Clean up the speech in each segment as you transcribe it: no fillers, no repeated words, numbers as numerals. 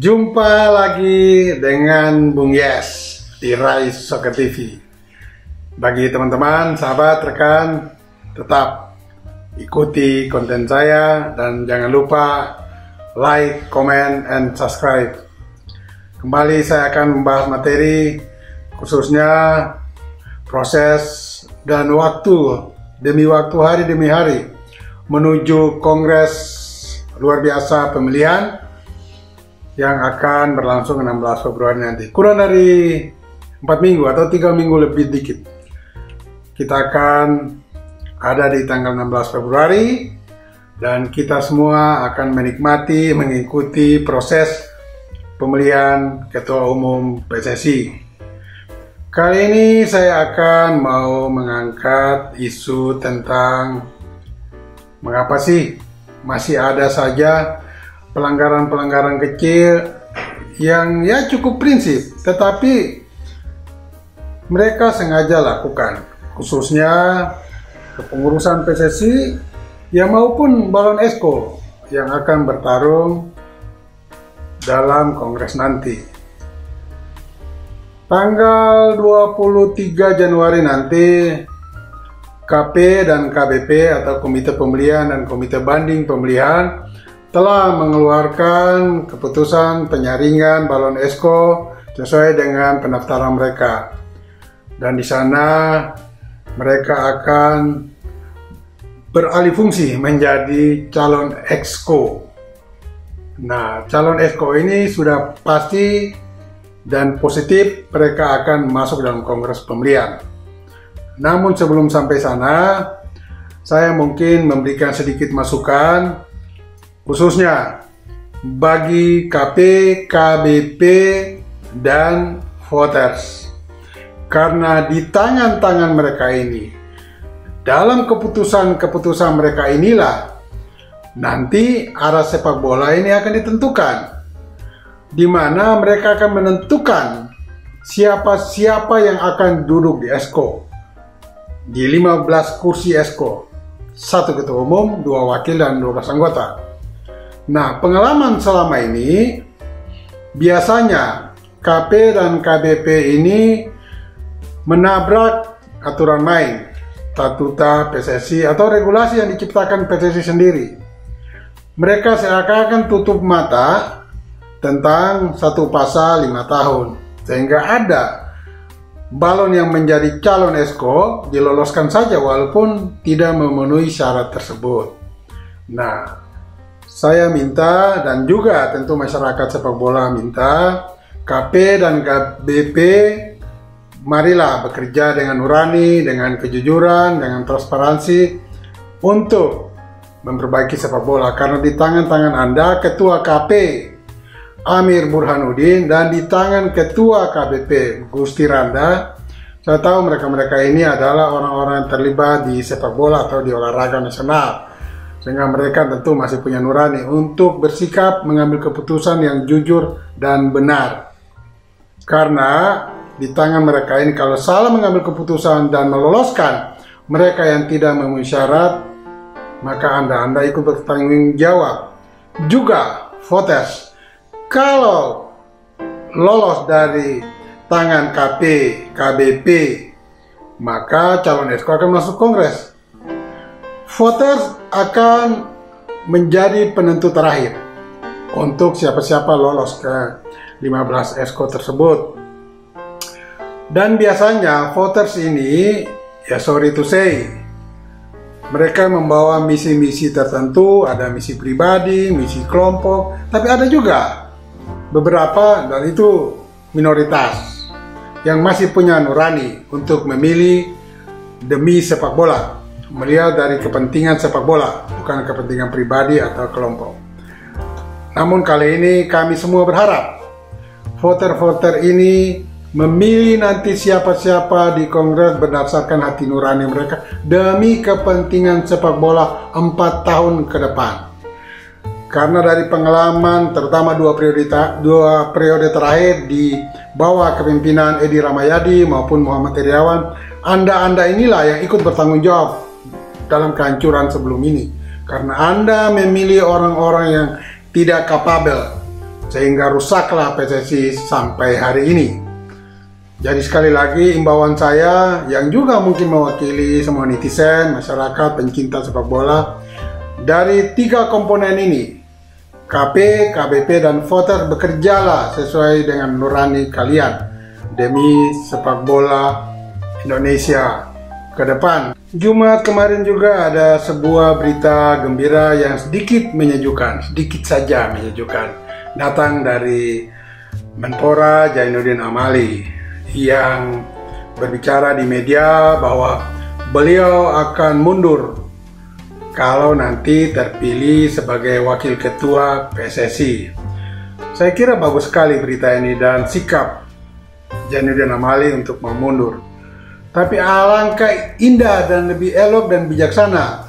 Jumpa lagi dengan Bung Yes di Rise Soccer TV. Bagi teman-teman, sahabat, rekan, tetap ikuti konten saya dan jangan lupa like, comment, and subscribe. Kembali saya akan membahas materi khususnya proses dan waktu demi waktu, hari demi hari menuju Kongres luar biasa pemilihan yang akan berlangsung 16 Februari nanti. Kurang dari 4 minggu atau 3 minggu lebih dikit. Kita akan ada di tanggal 16 Februari dan kita semua akan menikmati, mengikuti proses pemilihan Ketua Umum PSSI. Kali ini saya akan mau mengangkat isu tentang mengapa sih masih ada saja pelanggaran-pelanggaran kecil yang ya cukup prinsip, tetapi mereka sengaja lakukan, khususnya kepengurusan PSSI ya maupun Balon Esko yang akan bertarung dalam Kongres nanti. Tanggal 23 Januari nanti KP dan KBP atau Komite Pemilihan dan Komite Banding Pemilihan telah mengeluarkan keputusan penyaringan Balon Esko sesuai dengan pendaftaran mereka. Dan di sana mereka akan beralih fungsi menjadi calon Exco. Nah, calon Exco ini sudah pasti dan positif mereka akan masuk dalam Kongres pemilihan. Namun sebelum sampai sana, saya mungkin memberikan sedikit masukan khususnya bagi KP, KBP, dan voters. Karena di tangan-tangan mereka ini, dalam keputusan-keputusan mereka inilah nanti arah sepak bola ini akan ditentukan, di mana mereka akan menentukan siapa-siapa yang akan duduk di Esko. Di 15 kursi Esko, 1 ketua umum, 2 wakil, dan 12 anggota. Nah, pengalaman selama ini, biasanya KP dan KBP ini menabrak aturan main, statuta PSSI atau regulasi yang diciptakan PSSI sendiri. Mereka seakan-akan tutup mata tentang satu pasal 5 tahun, sehingga ada balon yang menjadi calon Esko diloloskan saja walaupun tidak memenuhi syarat tersebut. Nah, saya minta dan juga tentu masyarakat sepak bola minta KP dan KBP marilah bekerja dengan nurani, dengan kejujuran, dengan transparansi untuk memperbaiki sepak bola, karena di tangan-tangan Anda Ketua KP Amir Burhanuddin dan di tangan Ketua KBP Gusti Randa. Saya tahu mereka-mereka ini adalah orang-orang yang terlibat di sepak bola atau di olahraga nasional, sehingga mereka tentu masih punya nurani untuk bersikap mengambil keputusan yang jujur dan benar. Karena di tangan mereka ini kalau salah mengambil keputusan dan meloloskan mereka yang tidak memenuhi syarat, maka Anda ikut bertanggung jawab. Juga voters, kalau lolos dari tangan KP, KBP, maka calon Esko akan masuk Kongres. Voters akan menjadi penentu terakhir untuk siapa-siapa lolos ke 15 Esko tersebut. Dan biasanya voters ini, ya sorry to say, mereka membawa misi-misi tertentu, ada misi pribadi, misi kelompok, tapi ada juga beberapa, dan itu minoritas, yang masih punya nurani untuk memilih demi sepak bola, melihat dari kepentingan sepak bola, bukan kepentingan pribadi atau kelompok. Namun kali ini kami semua berharap voter-voter ini memilih nanti siapa-siapa di Kongres berdasarkan hati nurani mereka demi kepentingan sepak bola 4 tahun ke depan. Karena dari pengalaman terutama dua periode terakhir di bawah kepemimpinan Edi Rahmayadi maupun Muhammad Iriawan, Anda inilah yang ikut bertanggung jawab dalam kehancuran sebelum ini. Karena Anda memilih orang-orang yang tidak kapabel, sehingga rusaklah PSSI sampai hari ini. Jadi sekali lagi imbauan saya yang juga mungkin mewakili semua netizen, masyarakat, pencinta sepak bola, dari 3 komponen ini, KP, KBP, dan voter, bekerjalah sesuai dengan nurani kalian demi sepak bola Indonesia ke depan. Jumat kemarin juga ada sebuah berita gembira yang sedikit menyejukkan, sedikit saja menyejukkan, datang dari Menpora Zainuddin Amali yang berbicara di media bahwa beliau akan mundur kalau nanti terpilih sebagai wakil ketua PSSI. Saya kira bagus sekali berita ini dan sikap Zainuddin Amali untuk memundur. Tapi alangkah indah dan lebih elok dan bijaksana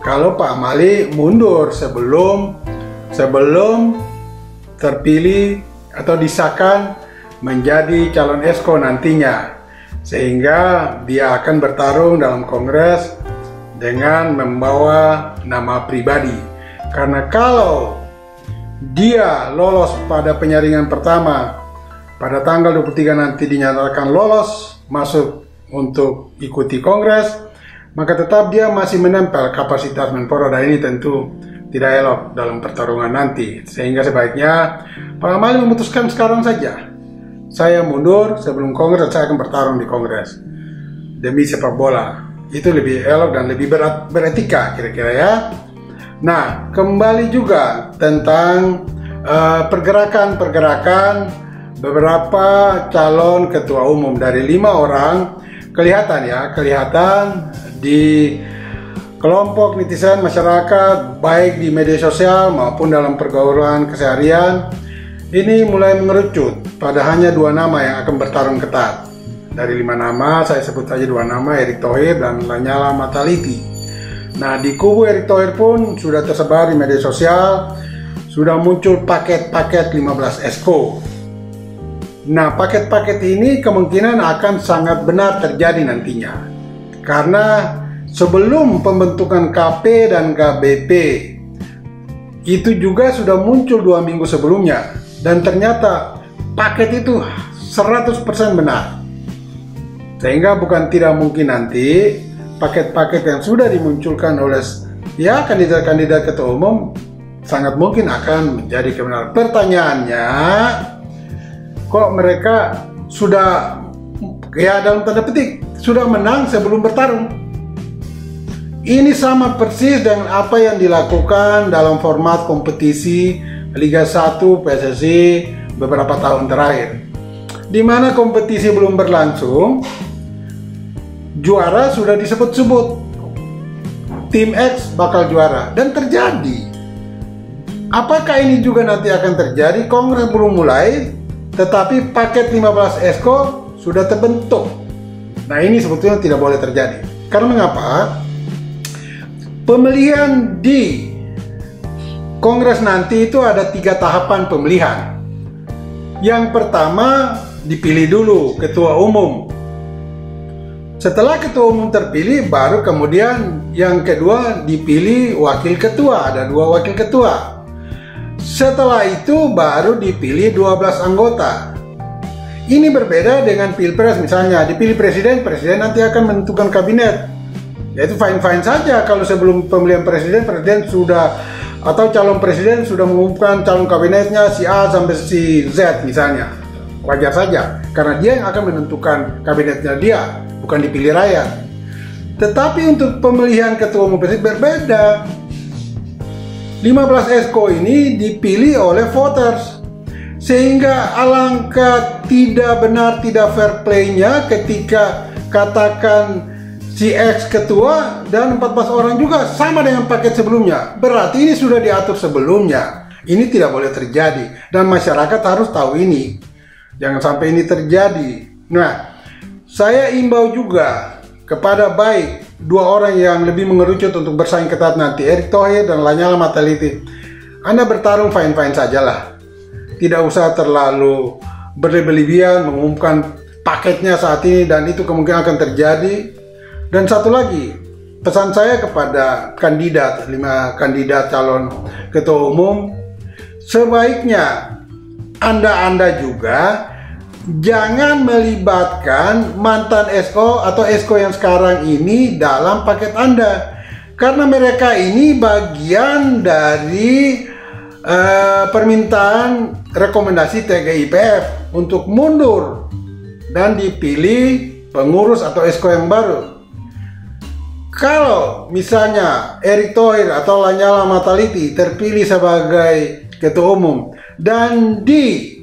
kalau Pak Amali mundur sebelum terpilih atau disahkan menjadi calon EXCO nantinya, sehingga dia akan bertarung dalam Kongres dengan membawa nama pribadi. Karena kalau dia lolos pada penyaringan pertama pada tanggal 23 nanti dinyatakan lolos masuk untuk ikuti Kongres, maka tetap dia masih menempel kapasitas Menpora, dan ini tentu tidak elok dalam pertarungan nanti. Sehingga sebaiknya Pak Amali memutuskan sekarang saja, saya mundur sebelum Kongres dan saya akan bertarung di Kongres demi sepak bola. Itu lebih elok dan lebih beretika kira-kira ya. Nah, kembali juga tentang pergerakan beberapa calon ketua umum dari 5 orang. Kelihatan di kelompok netizen masyarakat, baik di media sosial maupun dalam pergaulan keseharian, ini mulai mengerucut pada hanya 2 nama yang akan bertarung ketat. Dari 5 nama, saya sebut saja 2 nama, Erick Thohir dan Lanyala Mataliti. Nah, di kubu Erick Thohir pun sudah tersebar di media sosial, sudah muncul paket-paket 15 EXCO. Nah, paket-paket ini kemungkinan akan sangat benar terjadi nantinya. Karena sebelum pembentukan KP dan KBP, itu juga sudah muncul 2 minggu sebelumnya. Dan ternyata paket itu 100% benar. Sehingga bukan tidak mungkin nanti paket-paket yang sudah dimunculkan oleh kandidat-kandidat ketua umum sangat mungkin akan menjadi kebenaran. Pertanyaannya, kok mereka sudah, dalam tanda petik, sudah menang sebelum bertarung? Ini sama persis dengan apa yang dilakukan dalam format kompetisi Liga 1 PSSI beberapa tahun terakhir, di mana kompetisi belum berlangsung, juara sudah disebut-sebut, tim X bakal juara, dan terjadi. Apakah ini juga nanti akan terjadi? Kongres belum mulai, tetapi paket 15 EXCO sudah terbentuk. Nah, ini sebetulnya tidak boleh terjadi. Karena mengapa? Pemilihan di Kongres nanti itu ada 3 tahapan pemilihan. Yang pertama, dipilih dulu ketua umum. Setelah ketua umum terpilih, baru kemudian yang kedua dipilih wakil ketua. Ada 2 wakil ketua. Setelah itu baru dipilih 12 anggota. Ini berbeda dengan pilpres, misalnya dipilih presiden nanti akan menentukan kabinet. Ya, itu fine-fine saja kalau sebelum pemilihan presiden sudah, atau calon presiden sudah mengumumkan calon kabinetnya si A sampai si Z misalnya. Wajar saja, karena dia yang akan menentukan kabinetnya dia, bukan dipilih rakyat. Tetapi untuk pemilihan ketua umum PSSI berbeda. 15 EXCO ini dipilih oleh voters, sehingga alangkah tidak benar, tidak fair play-nya ketika katakan si X ketua dan 14 orang juga sama dengan paket sebelumnya. Berarti ini sudah diatur sebelumnya. Ini tidak boleh terjadi dan masyarakat harus tahu ini. Jangan sampai ini terjadi. Nah, saya imbau juga kepada baik 2 orang yang lebih mengerucut untuk bersaing ketat nanti, Erick Thohir dan Lanyala Mataliti. Anda bertarung fine-fine sajalah. Tidak usah terlalu berlebihan mengumumkan paketnya saat ini, dan itu kemungkinan akan terjadi. Dan satu lagi, pesan saya kepada 5 kandidat calon ketua umum, sebaiknya Anda juga jangan melibatkan mantan SO atau SO yang sekarang ini dalam paket Anda. Karena mereka ini bagian dari permintaan rekomendasi TGIPF untuk mundur dan dipilih pengurus atau SO yang baru. Kalau misalnya Erick Thohir atau Lanyala Mataliti terpilih sebagai ketua umum dan di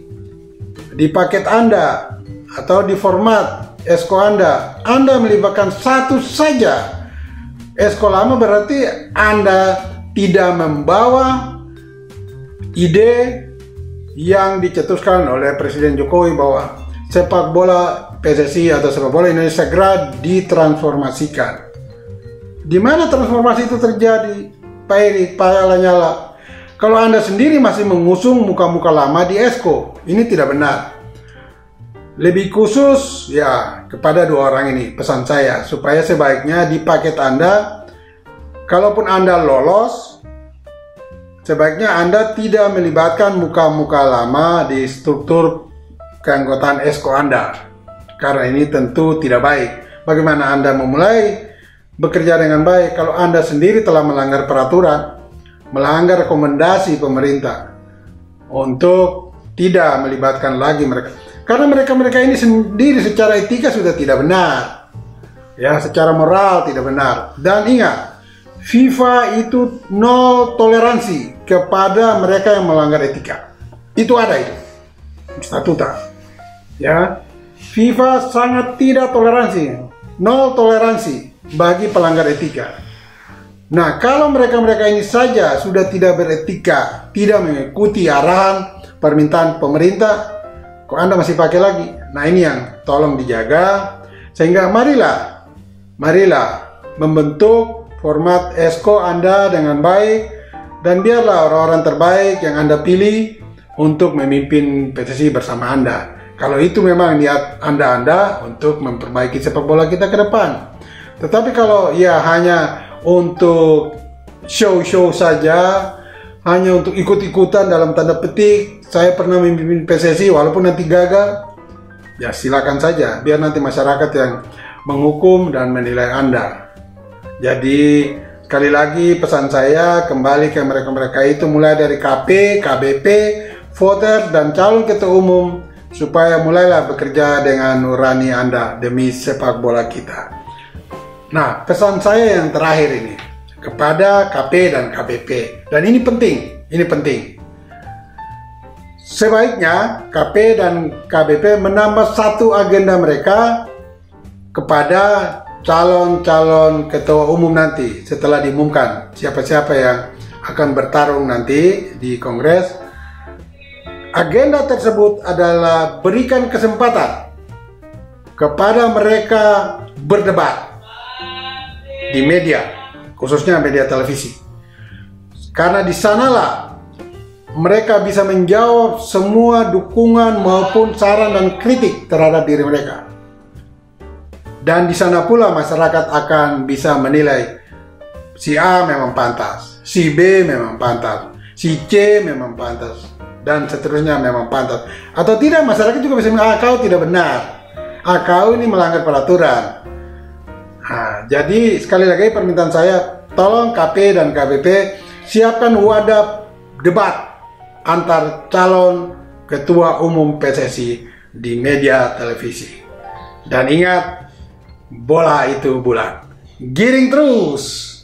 paket Anda atau di format esko Anda melibatkan satu saja esko lama, berarti Anda tidak membawa ide yang dicetuskan oleh Presiden Jokowi bahwa sepak bola PSSI atau sepak bola Indonesia segera ditransformasikan. Di mana transformasi itu terjadi, Pak Erick, Pak Lanyala? Kalau Anda sendiri masih mengusung muka-muka lama di esko, ini tidak benar. Lebih khusus ya kepada dua orang ini pesan saya, supaya sebaiknya di paket Anda, kalaupun Anda lolos, sebaiknya Anda tidak melibatkan muka-muka lama di struktur keanggotaan esko Anda, karena ini tentu tidak baik. Bagaimana Anda memulai bekerja dengan baik kalau Anda sendiri telah melanggar peraturan, melanggar rekomendasi pemerintah untuk tidak melibatkan lagi mereka? Karena mereka ini sendiri secara etika sudah tidak benar, ya, secara moral tidak benar. Dan ingat, FIFA itu nol toleransi kepada mereka yang melanggar etika. Itu ada itu statuta, ya. FIFA sangat tidak toleransi, nol toleransi bagi pelanggar etika. Nah, kalau mereka ini saja sudah tidak beretika, tidak mengikuti arahan permintaan pemerintah, kok Anda masih pakai lagi? Nah, ini yang tolong dijaga, sehingga marilah membentuk format esko Anda dengan baik, dan biarlah orang-orang terbaik yang Anda pilih untuk memimpin PSSI bersama Anda. Kalau itu memang niat Anda untuk memperbaiki sepak bola kita ke depan. Tetapi kalau ya hanya untuk show saja, hanya untuk ikut-ikutan dalam tanda petik, saya pernah memimpin PSSI walaupun nanti gagal, ya silakan saja, biar nanti masyarakat yang menghukum dan menilai Anda. Jadi sekali lagi pesan saya kembali ke mereka itu, mulai dari KP, KBP, voter dan calon ketua umum, supaya mulailah bekerja dengan nurani Anda demi sepak bola kita. Nah, pesan saya yang terakhir ini kepada KP dan KBP, dan ini penting. Sebaiknya KP dan KBP menambah satu agenda mereka kepada calon-calon ketua umum nanti setelah diumumkan siapa-siapa yang akan bertarung nanti di Kongres. Agenda tersebut adalah berikan kesempatan kepada mereka berdebat di media, khususnya media televisi. Karena di sanalah mereka bisa menjawab semua dukungan maupun saran dan kritik terhadap diri mereka. Dan di sana pula masyarakat akan bisa menilai si A memang pantas, si B memang pantas, si C memang pantas, dan seterusnya memang pantas. Atau tidak, masyarakat juga bisa bilang, kau tidak benar, kau ini melanggar peraturan. Nah, jadi sekali lagi permintaan saya, tolong KP dan KBP siapkan wadah debat antar calon ketua umum PSSI di media televisi. Dan ingat, bola itu bulat. Giring terus!